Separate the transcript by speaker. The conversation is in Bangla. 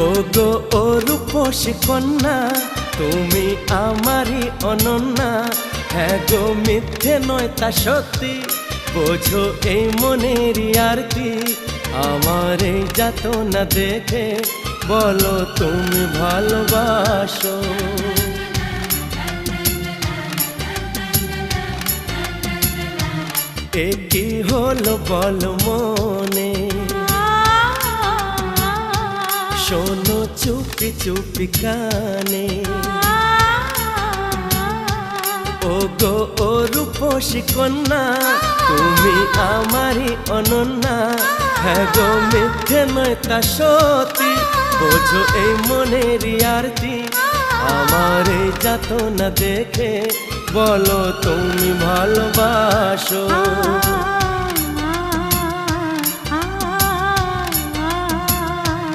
Speaker 1: ও গো ও রূপসী কন্যা, তুমি আমারই অনন্যা। হ্যাঁ গো মিথ্যে নয় তা সত্যি, বোঝো এই মনের আরতি। আমার এই যাতনা দেখে বলো তুমি ভালোবাসো। এ কি হলো বলো মনে, শোনো চুপি চুপি কানে। ও গো ও রূপসী কন্যা, তুমি আমারই অনন্যা। হ্যাঁ গো মিথ্যে নয় তা সত্যি, বোঝো এই মনের আরতি। আমার এই যাতনা দেখে বলো তুমি ভালোবাসো।